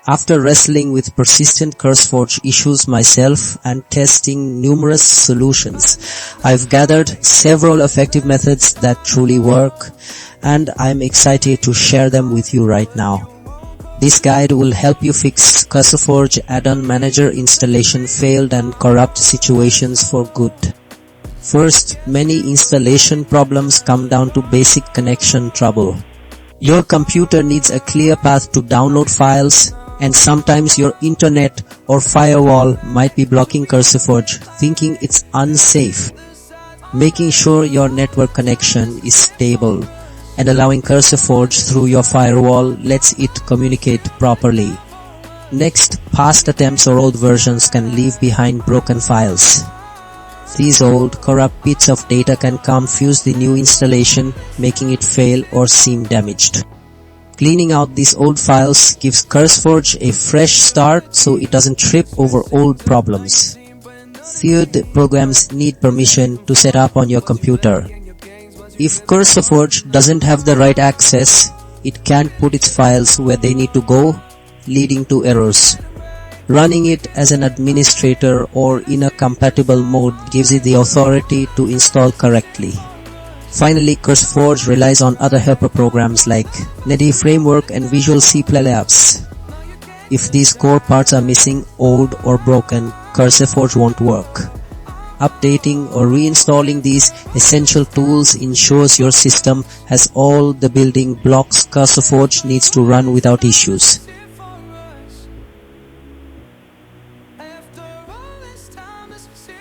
After wrestling with persistent Curseforge issues myself and testing numerous solutions, I've gathered several effective methods that truly work, and I'm excited to share them with you right now. This guide will help you fix Curseforge Addon Manager installation failed and corrupt situations for good. First, many installation problems come down to basic connection trouble. Your computer needs a clear path to download files, and sometimes your internet or firewall might be blocking Curseforge, thinking it's unsafe. Making sure your network connection is stable and allowing Curseforge through your firewall lets it communicate properly. Next, past attempts or old versions can leave behind broken files. These old, corrupt bits of data can confuse the new installation, making it fail or seem damaged. Cleaning out these old files gives Curseforge a fresh start so it doesn't trip over old problems. Third, programs need permission to set up on your computer. If Curseforge doesn't have the right access, it can't put its files where they need to go, leading to errors. Running it as an administrator or in a compatible mode gives it the authority to install correctly. Finally, Curseforge relies on other helper programs like NetD Framework and Visual C Playbooks. If these core parts are missing, old or broken, Curseforge won't work. Updating or reinstalling these essential tools ensures your system has all the building blocks Curseforge needs to run without issues.